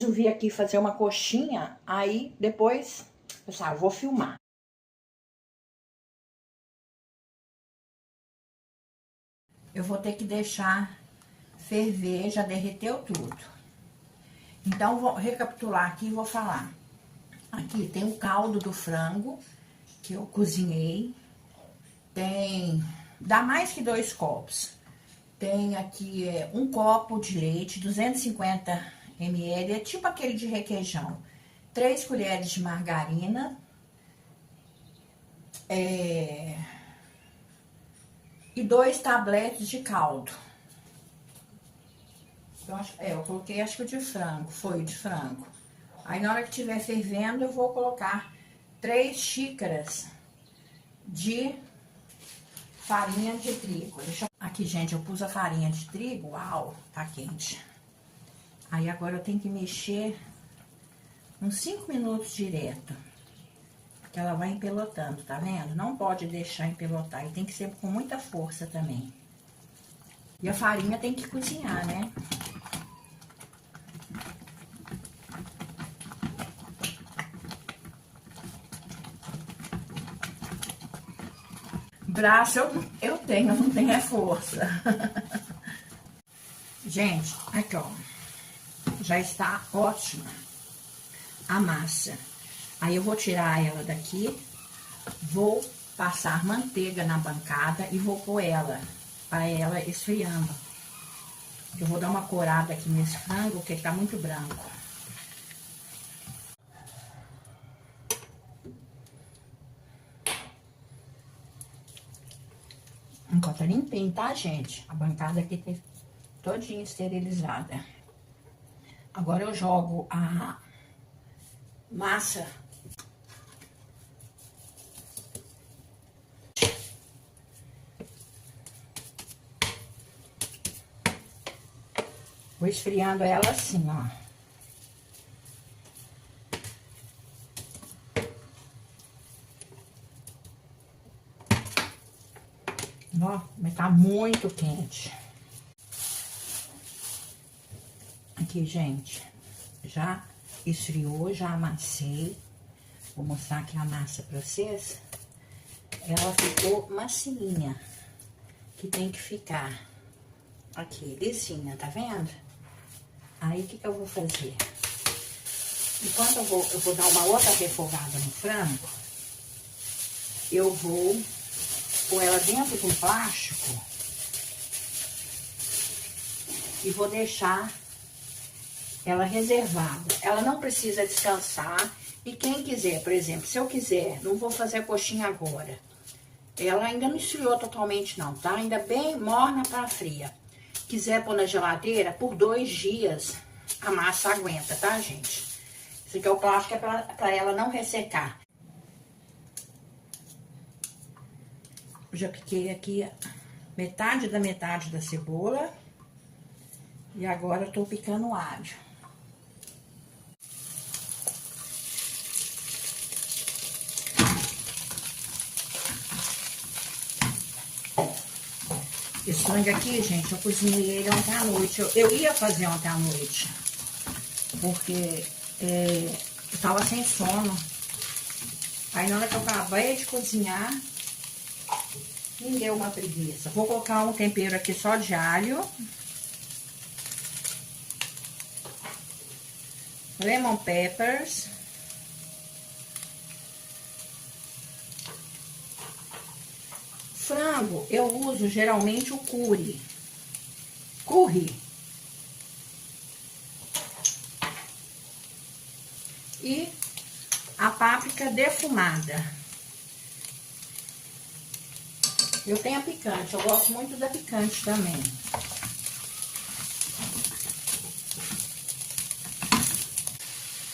Resolvi aqui fazer uma coxinha, aí depois, eu vou filmar. Eu vou ter que deixar ferver, já derreteu tudo. Então, vou recapitular aqui e vou falar. Aqui tem o caldo do frango, que eu cozinhei. Dá mais que 2 copos. Tem aqui 1 copo de leite, 250 ml, é tipo aquele de requeijão. 3 colheres de margarina. E 2 tabletes de caldo. Eu coloquei, acho que o de frango, foi o de frango. Aí, na hora que estiver fervendo, eu vou colocar 3 xícaras de farinha de trigo. Aqui, gente, eu pus a farinha de trigo, uau, tá quente. Aí, agora eu tenho que mexer uns 5 minutos direto. Porque ela vai empelotando, tá vendo? Não pode deixar empelotar, e tem que ser com muita força também. E a farinha tem que cozinhar, né? Braço eu tenho, não tenho é força. Gente, aqui ó, já está ótima a massa. Aí eu vou tirar ela daqui, vou passar manteiga na bancada e vou pôr ela, para ela esfriando. Eu vou dar uma corada aqui nesse frango, porque ele tá muito branco. Enquanto tá limpinho, tá, gente? A bancada aqui tá todinha esterilizada. Agora eu jogo a massa. Vou esfriando ela assim, ó. Ó, mas tá muito quente. Aqui, gente, já esfriou, já amassei. Vou mostrar aqui a massa pra vocês. Ela ficou macinha, que tem que ficar. Aqui, lisinha, tá vendo? Aí, o que que eu vou fazer? Enquanto eu vou dar uma outra refogada no frango, eu vou pôr ela dentro de um plástico e vou deixar ela reservada. Ela não precisa descansar. E quem quiser, por exemplo, se eu quiser, não vou fazer a coxinha agora. Ela ainda não esfriou totalmente não, tá? Ainda bem morna para fria. Quiser pôr na geladeira, por 2 dias a massa aguenta, tá, gente? Esse aqui é o plástico, é para ela não ressecar. Já piquei aqui metade da cebola. E agora eu tô picando o alho. Esse frango aqui, gente, eu cozinhei ele ontem à noite. Eu ia fazer ontem à noite, porque eu tava sem sono. Aí na hora que eu acabei de cozinhar, me deu uma preguiça. Vou colocar um tempero aqui só de alho. Lemon peppers. Frango, eu uso geralmente o curry. E a páprica defumada. Eu tenho a picante, eu gosto muito da picante também.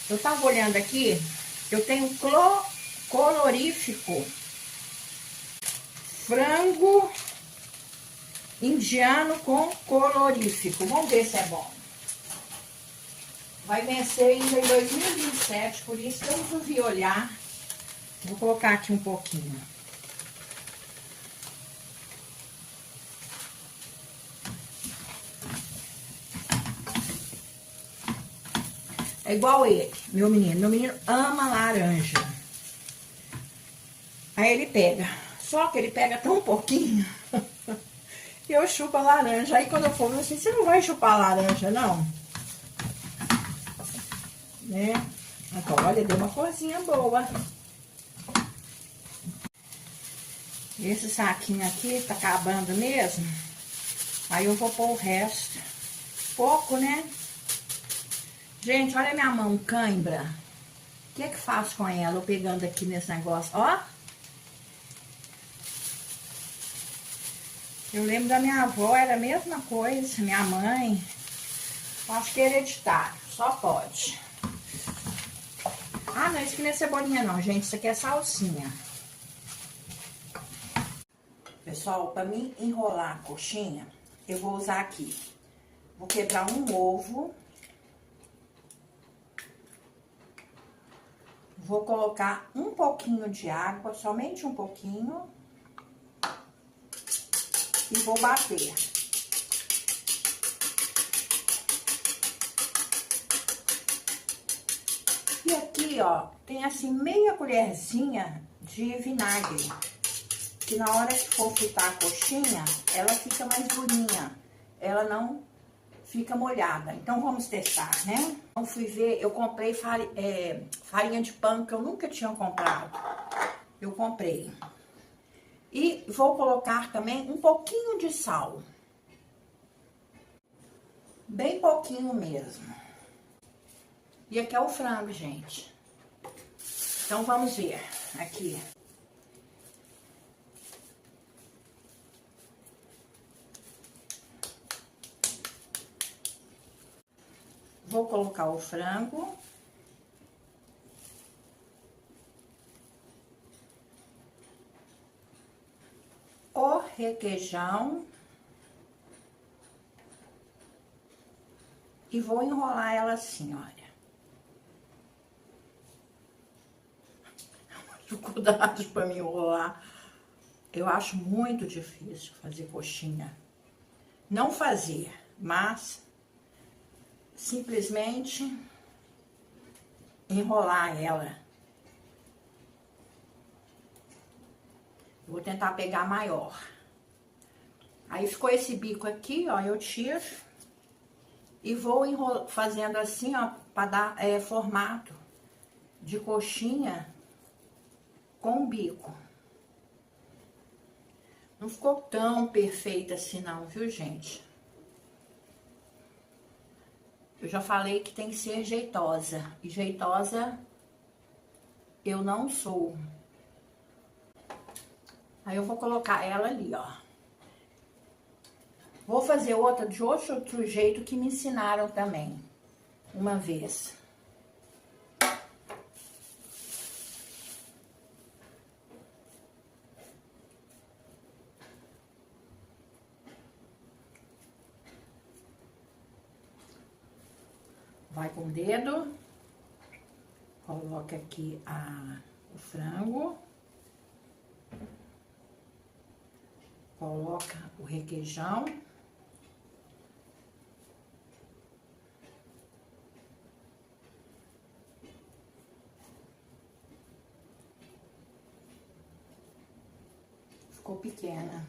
Eu tava olhando aqui, eu tenho colorífico. Frango indiano com colorífico. Vamos ver se é bom. Vai vencer ainda em 2027, por isso que eu resolvi olhar. Vou colocar aqui um pouquinho. É igual ele, meu menino. Meu menino ama laranja. Aí ele pega. Só que ele pega tão pouquinho que eu chupo a laranja. Aí quando eu for assim, você não vai chupar a laranja, não? Né? Então, olha, deu uma corzinha boa. Esse saquinho aqui tá acabando mesmo. Aí eu vou pôr o resto. Pouco, né? Gente, olha a minha mão cãibra. O que é que faço com ela? Eu pegando aqui nesse negócio, ó. Eu lembro da minha avó, era a mesma coisa. Minha mãe. Acho que é hereditário, só pode. Ah, não, isso aqui não é cebolinha não, gente. Isso aqui é salsinha. Pessoal, para mim enrolar a coxinha, eu vou usar aqui. Vou quebrar um ovo. Vou colocar um pouquinho de água, somente um pouquinho. E vou bater. E aqui, ó, tem assim meia colherzinha de vinagre. Que na hora que for fritar a coxinha, ela fica mais durinha. Ela não fica molhada. Então, vamos testar, né? Então, fui ver, eu comprei farinha de pão que eu nunca tinha comprado. Eu comprei. E vou colocar também um pouquinho de sal. Bem pouquinho mesmo. E aqui é o frango, gente. Então, vamos ver aqui. Vou colocar o frango. O requeijão. E vou enrolar ela assim, olha. Dificuldade para me enrolar. Eu acho muito difícil fazer coxinha. Não fazer, mas simplesmente enrolar ela. Vou tentar pegar maior. Aí ficou esse bico aqui, ó, eu tiro e vou fazendo assim, ó, para dar formato de coxinha com bico. Não ficou tão perfeita assim não, viu, gente? Eu já falei que tem que ser jeitosa. E jeitosa eu não sou. Aí eu vou colocar ela ali, ó. Vou fazer outra de outro jeito que me ensinaram também. Uma vez. Vai com o dedo. Coloca aqui o frango. Coloca o requeijão. Ficou pequena.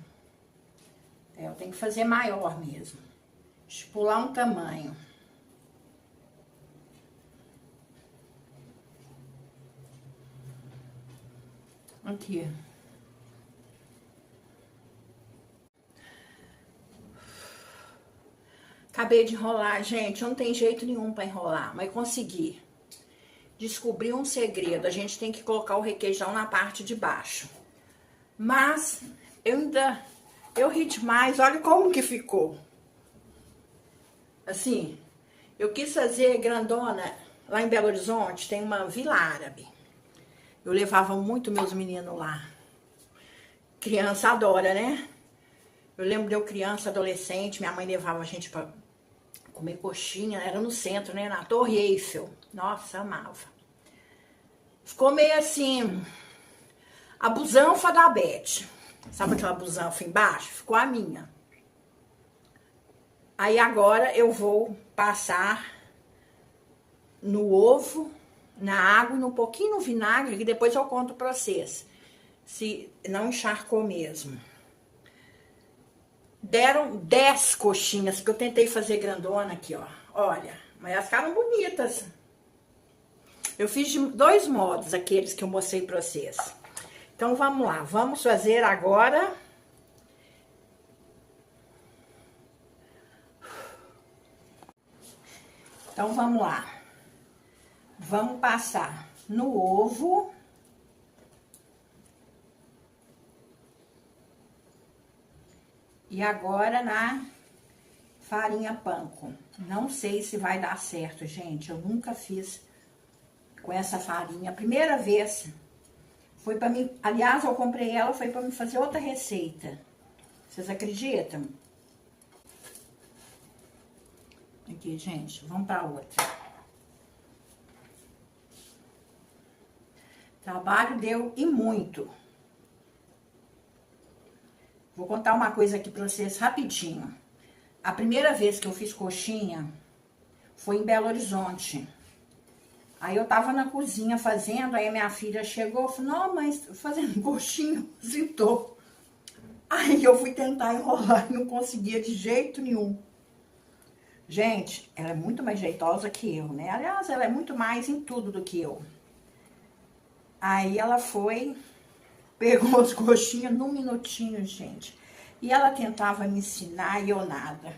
Eu tenho que fazer maior mesmo. Estipular um tamanho. Aqui. Acabei de enrolar, gente. Não tem jeito nenhum para enrolar, mas consegui. Descobri um segredo. A gente tem que colocar o requeijão na parte de baixo. Mas eu ri demais. Olha como que ficou. Assim, eu quis fazer grandona. Lá em Belo Horizonte tem uma vila árabe. Eu levava muito meus meninos lá. Criança adora, né? Eu lembro de eu criança, adolescente, minha mãe levava a gente pra comer coxinha, era no centro, né? Na Torre Eiffel. Nossa, amava. Ficou meio assim, a busanfa da Beth. Sabe aquela busanfa embaixo? Ficou a minha. Aí agora eu vou passar no ovo, na água e um pouquinho no vinagre, que depois eu conto pra vocês. Se não encharcou mesmo. Deram 10 coxinhas, que eu tentei fazer grandona aqui, ó. Olha, mas elas ficaram bonitas. Eu fiz de 2 modos, aqueles que eu mostrei pra vocês. Então, vamos lá. Vamos fazer agora... Então, vamos lá. Vamos passar no ovo. E agora na farinha panko. Não sei se vai dar certo, gente. Eu nunca fiz com essa farinha. A primeira vez foi pra mim... Aliás, eu comprei ela, foi pra me fazer outra receita. Vocês acreditam? Aqui, gente, vamos pra outra. Trabalho deu e muito. Vou contar uma coisa aqui pra vocês rapidinho. A primeira vez que eu fiz coxinha foi em Belo Horizonte. Aí eu tava na cozinha fazendo, aí minha filha chegou e falou, não, mas fazendo coxinha, zitou. Aí eu fui tentar enrolar e não conseguia de jeito nenhum. Gente, ela é muito mais jeitosa que eu, né? Aliás, ela é muito mais em tudo do que eu. Aí ela foi, pegou as coxinhas num minutinho, gente. E ela tentava me ensinar e eu nada.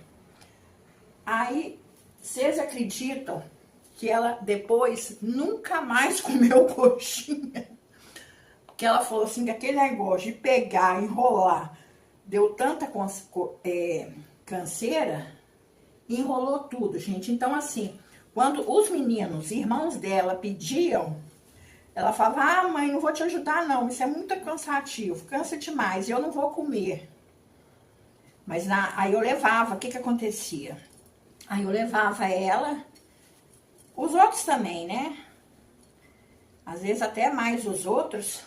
Aí, vocês acreditam que ela depois nunca mais comeu coxinha? Porque ela falou assim, que aquele negócio de pegar, enrolar, deu tanta canseira, e enrolou tudo, gente. Então, assim, quando os meninos, irmãos dela, pediam, ela falava, ah, mãe, não vou te ajudar, não, isso é muito cansativo, cansa demais, eu não vou comer. Mas aí eu levava, o que que acontecia? Aí eu levava ela, os outros também, né? Às vezes até mais os outros,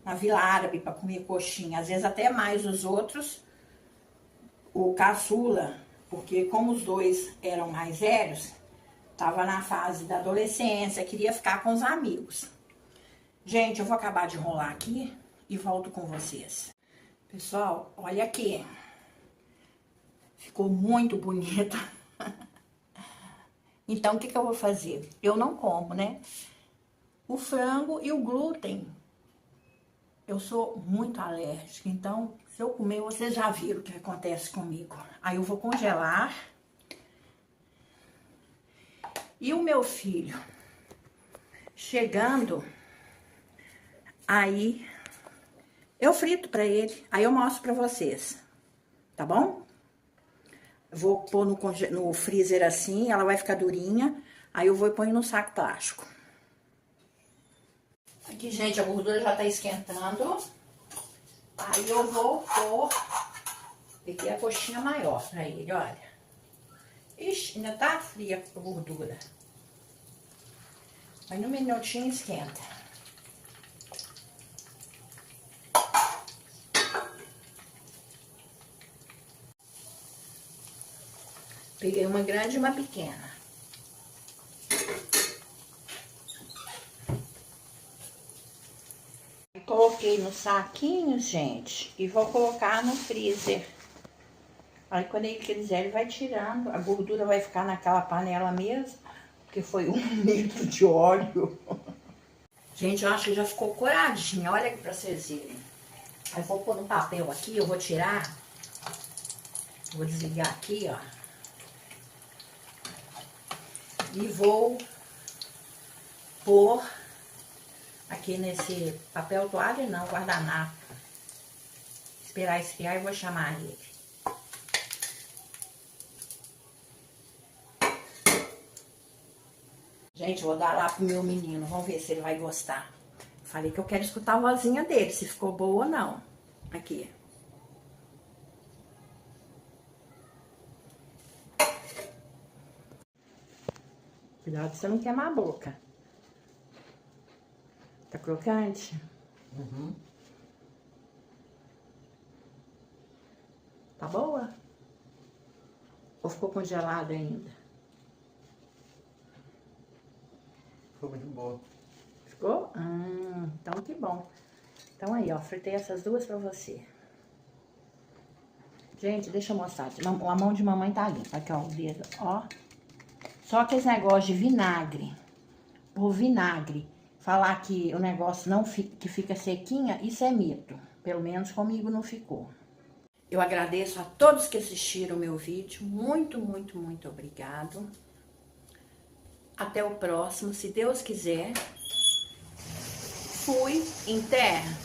na Vila Árabe para comer coxinha, às vezes até mais os outros, o caçula, porque como os dois eram mais velhos, tava na fase da adolescência, queria ficar com os amigos. Gente, eu vou acabar de enrolar aqui e volto com vocês. Pessoal, olha aqui. Ficou muito bonita. Então, o que que eu vou fazer? Eu não como, né? O frango e o glúten. Eu sou muito alérgica, então, se eu comer, vocês já viram o que acontece comigo. Aí eu vou congelar. E o meu filho, chegando, aí eu frito pra ele. Aí eu mostro pra vocês, tá bom? Vou pôr no freezer assim, ela vai ficar durinha. Aí eu vou e ponho no saco plástico. Aqui, gente, a gordura já tá esquentando. Aí eu vou pôr... Peguei a coxinha maior pra ele, olha. Ixi, ainda tá fria a gordura. Mas no minutinho esquenta. Peguei uma grande e uma pequena. Coloquei no saquinho, gente, e vou colocar no freezer. Aí quando ele quiser, ele vai tirando. A gordura vai ficar naquela panela mesmo, porque foi 1 litro de óleo. Gente, eu acho que já ficou coradinha, olha aqui pra vocês verem. Aí vou pôr no papel aqui, eu vou tirar. Vou desligar aqui, ó. E vou pôr aqui nesse papel toalha, não, guardanapo. Esperar esfriar e vou chamar ele. Gente, vou dar lá pro meu menino, vamos ver se ele vai gostar. Falei que eu quero escutar a vozinha dele, se ficou boa ou não. Aqui. Cuidado, você não queimar a boca. Tá crocante? Uhum. Tá boa? Ou ficou congelada ainda? Ficou muito boa. Ficou? Então que bom. Então aí, ó, fritei essas duas pra você. Gente, deixa eu mostrar. A mão de mamãe tá limpa. Aqui, ó, o dedo, ó. Só que esse negócio de vinagre, o vinagre, falar que o negócio não que fica sequinha, isso é mito. Pelo menos comigo não ficou. Eu agradeço a todos que assistiram o meu vídeo. Muito, muito, muito obrigado. Até o próximo, se Deus quiser. Fui em terra.